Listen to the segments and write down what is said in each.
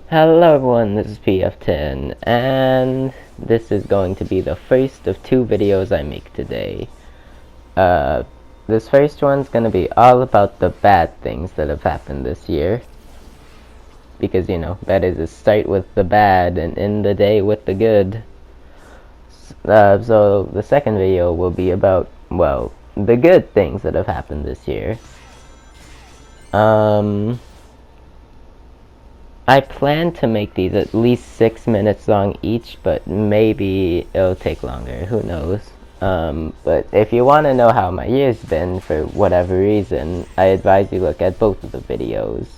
Hello everyone, this is PF10, and this is going to be the first of two videos I make today. Uh, this first one's gonna be all about the bad things that have happened this year. Because, better to start with the bad and end the day with the good. So the second video will be about, well, the good things that have happened this year. I plan to make these at least 6 minutes long each, but maybe it'll take longer, who knows. But if you want to know how my year's been for whatever reason, I advise you look at both of the videos.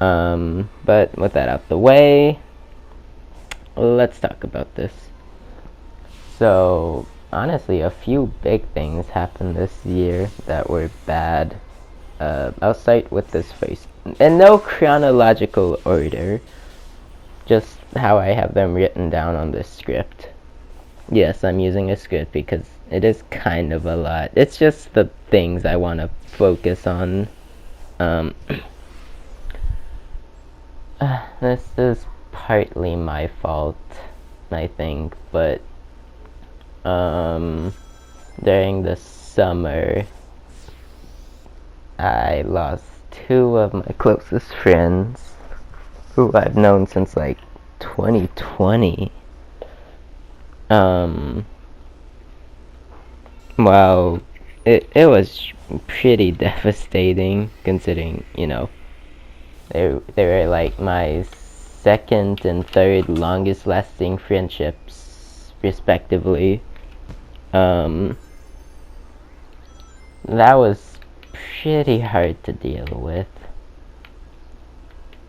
But with that out the way, let's talk about this. So, honestly, a few big things happened this year that were bad. I'll start with this first. In no chronological order, just how I have them written down on this script. Yes, I'm using a script because it is kind of a lot. It's just the things I want to focus on. This is partly my fault, I think, but during the summer, I lost two of my closest friends, who I've known since like 2020. Well, it was pretty devastating, considering, they were like my second and third longest lasting friendships, respectively. That was pretty hard to deal with.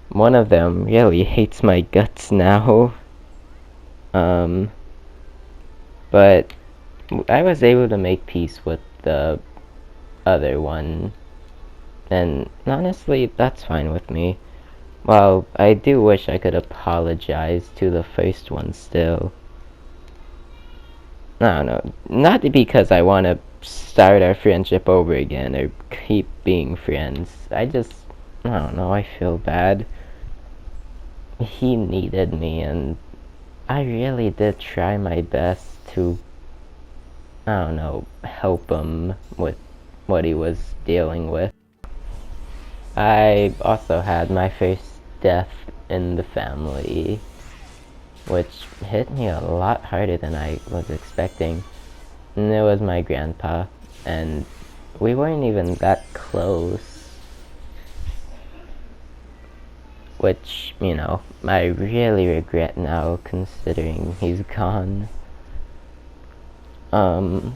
One of them really hates my guts now. But I was able to make peace with the other one, and honestly, that's fine with me. Well, I do wish I could apologize to the first one still. I don't know, not because I want to start our friendship over again or keep being friends. I don't know, I feel bad. He needed me, and I really did try my best to, I don't know, help him with what he was dealing with. I also had my first death in the family, which hit me a lot harder than I was expecting. And it was my grandpa, and we weren't even that close. Which, I really regret now, considering he's gone. I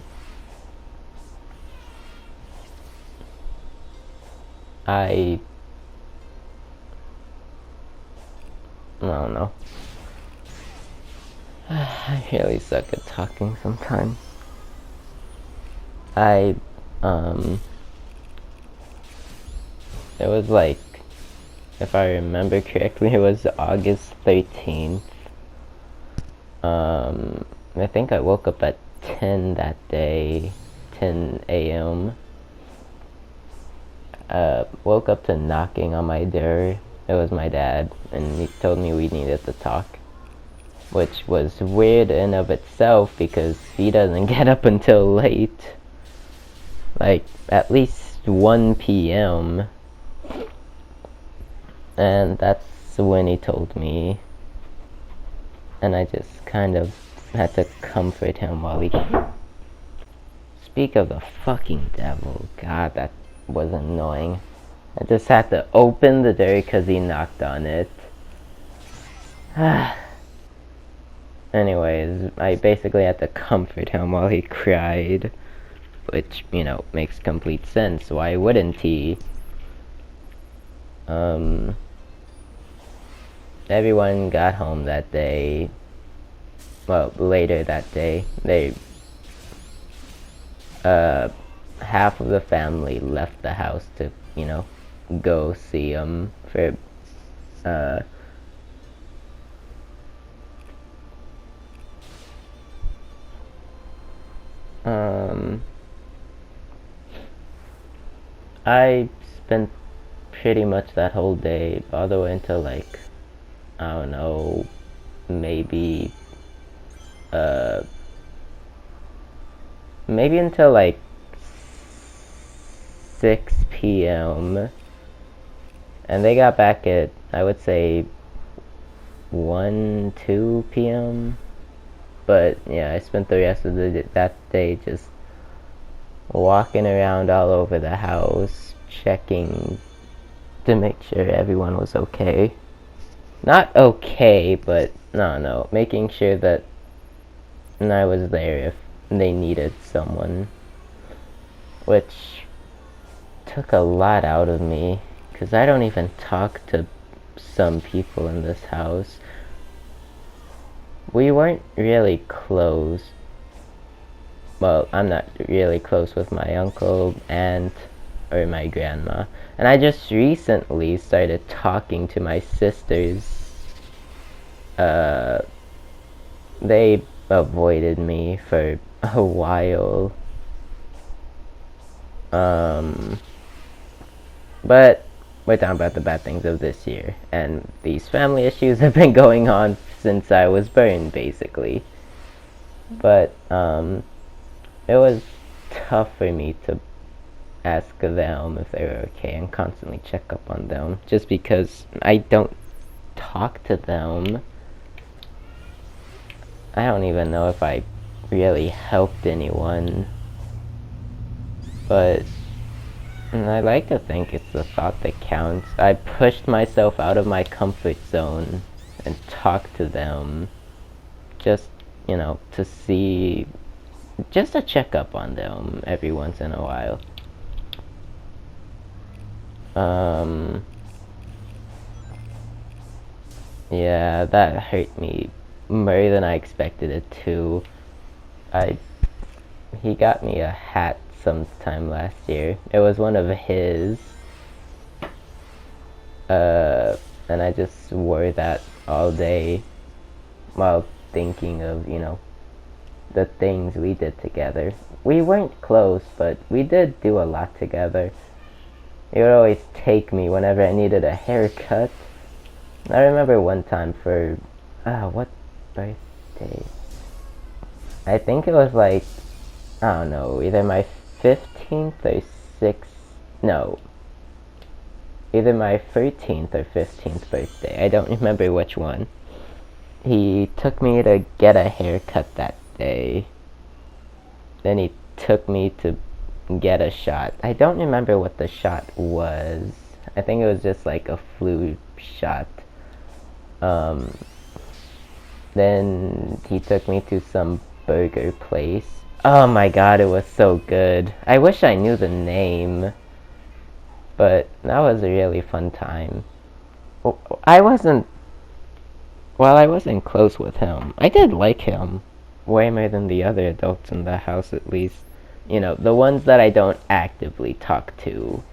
don't know. I really suck at talking sometimes. It was like, if I remember correctly, it was August 13th. I think I woke up at 10 that day, 10 a.m. Woke up to knocking on my door. It was my dad, and he told me we needed to talk. Which was weird in of itself, because he doesn't get up until late. Like, at least 1 p.m. And that's when he told me. And I just kind of had to comfort him while he... Speak of the fucking devil. God, that was annoying. I just had to open the door because he knocked on it. Anyways, I basically had to comfort him while he cried. Which, makes complete sense. Why wouldn't he? Everyone got home that day. Well, later that day. Half of the family left the house to, go see him for, I spent pretty much that whole day, all the way until like, I don't know, maybe maybe until like 6 p.m. And they got back at, I would say, 1, 2 p.m. But yeah, I spent the rest of that day just walking around all over the house, checking to make sure everyone was okay. Not okay, but no, making sure that I was there if they needed someone, which took a lot out of me, because I don't even talk to some people in this house. We weren't really close. Well, I'm not really close with my uncle, aunt, or my grandma. And I just recently started talking to my sisters. They avoided me for a while. But we're talking about the bad things of this year. And these family issues have been going on since I was born, basically. But, it was tough for me to ask them if they were okay and constantly check up on them, just because I don't talk to them. I don't even know if I really helped anyone, but I like to think it's the thought that counts. I pushed myself out of my comfort zone and talked to them, just, to see, just to check up on them every once in a while. Yeah, that hurt me more than I expected it to. He got me a hat sometime last year. It was one of his. And I just wore that all day while thinking of, the things we did together. We weren't close, but we did do a lot together. He would always take me whenever I needed a haircut. I remember one time for, what birthday? I think it was like, I don't know, either my 15th or 6th, no, either my 13th or 15th birthday. I don't remember which one. He took me to get a haircut that day. Then he took me to get a shot. I don't remember what the shot was. I think it was just like a flu shot. Then he took me to some burger place. Oh my god, it was so good. I wish I knew the name, but that was a really fun time. I wasn't close with him, I did like him way more than the other adults in the house, at least. The ones that I don't actively talk to.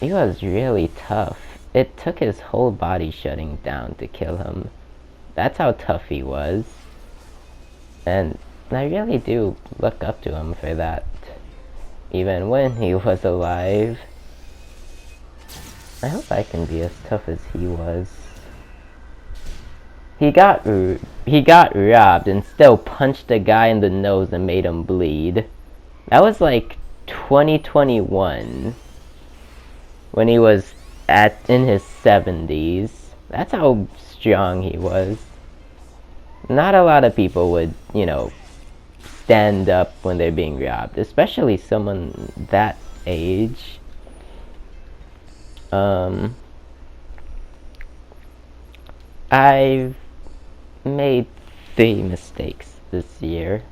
He was really tough. It took his whole body shutting down to kill him. That's how tough he was. And I really do look up to him for that. Even when he was alive. I hope I can be as tough as he was. He got robbed and still punched a guy in the nose and made him bleed. That was like 2021. When he was in his 70s. That's how strong he was. Not a lot of people would, stand up when they're being robbed, especially someone that age. I've made 3 mistakes this year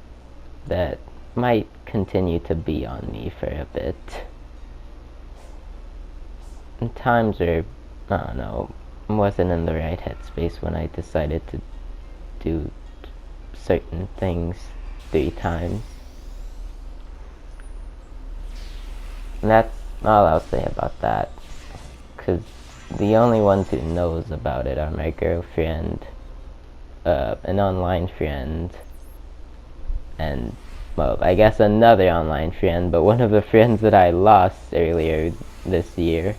that might continue to be on me for a bit. And times where, I don't know, wasn't in the right headspace when I decided to do certain things 3 times. And that's all I'll say about that. Because the only ones who knows about it are my girlfriend, an online friend, and well, I guess another online friend, but one of the friends that I lost earlier this year.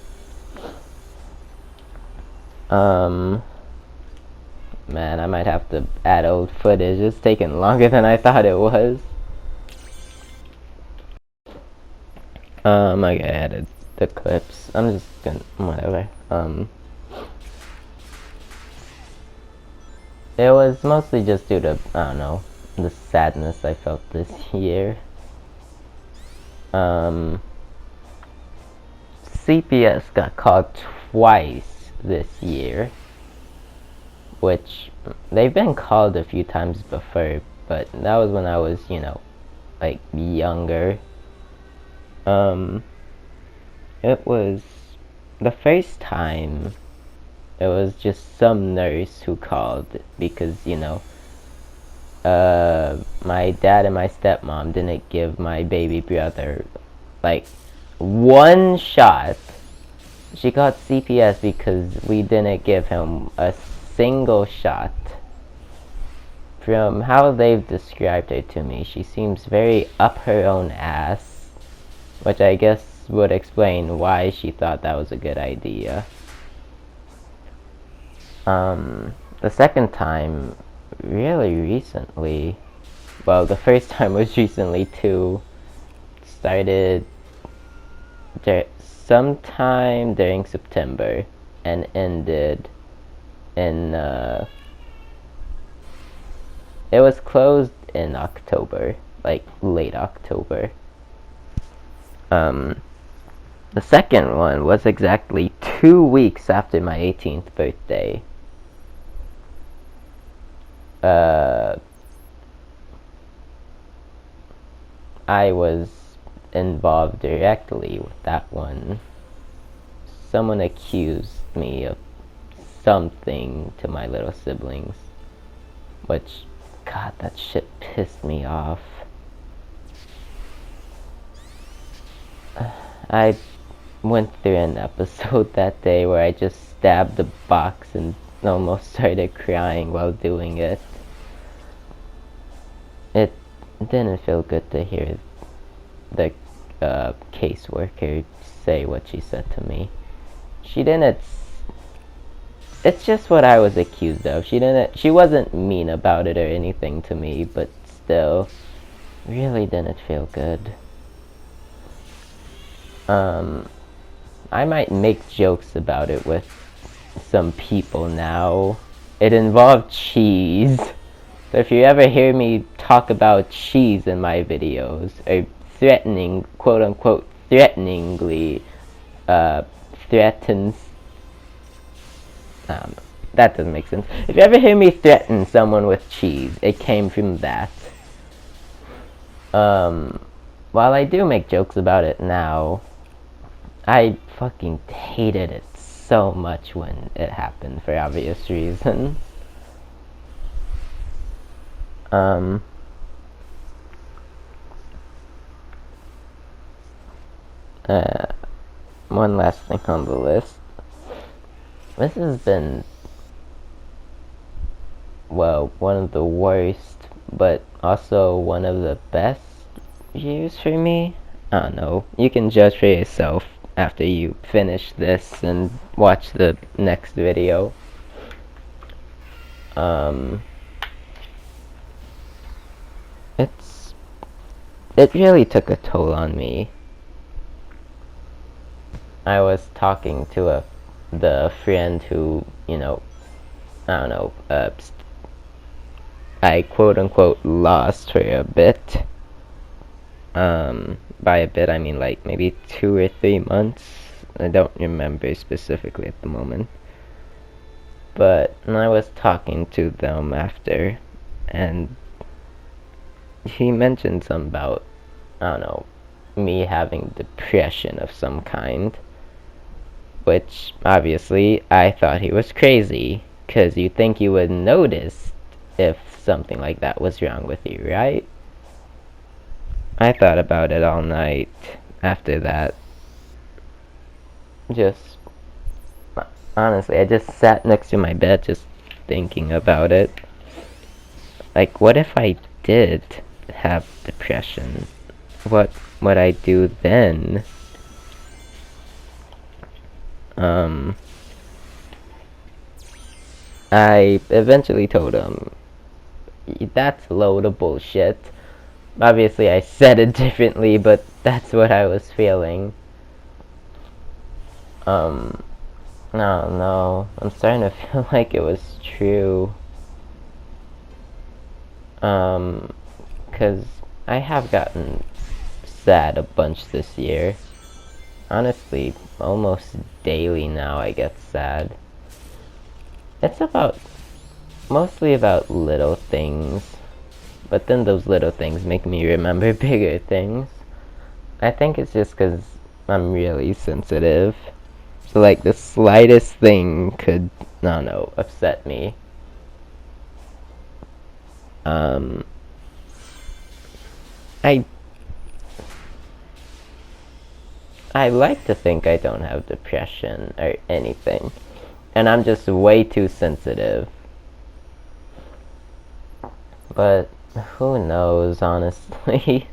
Man, I might have to add old footage. It's taking longer than I thought it was. I added the clips. I'm just gonna, whatever. It was mostly just due to, I don't know, the sadness I felt this year. CPS got called twice this year, which they've been called a few times before, but that was when I was, you know, like younger. It was the first time. It was just some nurse who called because, you know, my dad and my stepmom didn't give my baby brother like one shot. She called CPS because we didn't give him a single shot. From how they've described her to me, she seems very up her own ass, which I guess would explain why she thought that was a good idea. The second time, really recently, well, the first time was recently too, started sometime during September and ended in, it was closed in October, like late October. The second one was exactly 2 weeks after my 18th birthday. I was involved directly with that one. Someone accused me of something to my little siblings, which, God, that shit pissed me off. I went through an episode that day where I just stabbed the box and almost started crying while doing it. It didn't feel good to hear the caseworker say what she said to me. She didn't. It's just what I was accused of. She wasn't mean about it or anything to me, but still, really didn't feel good. I might make jokes about it with some people now. It involved cheese. So if you ever hear me talk about cheese in my videos, or quote unquote, threateningly, threatens, that doesn't make sense. If you ever hear me threaten someone with cheese, it came from that. While I do make jokes about it now, I fucking hated it so much when it happened for obvious reasons. One last thing on the list. This has been, well, one of the worst, but also one of the best years for me. I don't know. You can judge for yourself after you finish this and watch the next video. It really took a toll on me. I was talking to the friend who, you know, I don't know, I quote unquote lost for a bit. By a bit I mean like maybe 2 or 3 months. I don't remember specifically at the moment. But I was talking to them after, and he mentioned something about, I don't know, me having depression of some kind. Which, obviously, I thought he was crazy. Because you'd think you would notice if something like that was wrong with you, right? I thought about it all night after that. Just, honestly, I just sat next to my bed just thinking about it. Like, what if I did have depression, what would I do then? I eventually told him, that's a load of bullshit. Obviously I said it differently, but that's what I was feeling. No, I'm starting to feel like it was true. Cause I have gotten sad a bunch this year. Honestly, almost daily now I get sad. It's mostly about little things. But then those little things make me remember bigger things. I think it's just because I'm really sensitive. So like the slightest thing could, I don't know, upset me. I like to think I don't have depression or anything. And I'm just way too sensitive. But who knows, honestly.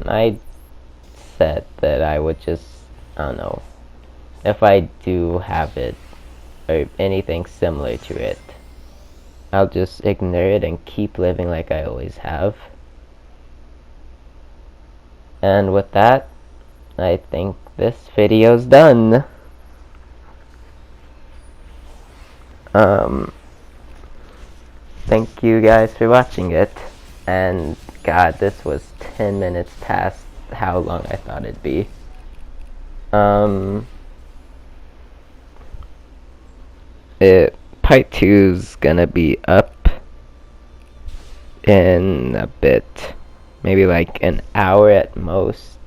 I said that I would just, I don't know, if I do have it, or anything similar to it, I'll just ignore it and keep living like I always have. And with that, I think this video's done. Thank you guys for watching it. And God, this was 10 minutes past how long I thought it'd be. Part 2's gonna be up in a bit. Maybe like an hour at most.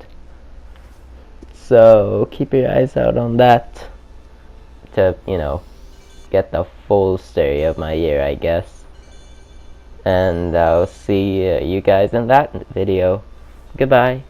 So keep your eyes out on that to, get the full story of my year, I guess. And I'll see you guys in that video. Goodbye.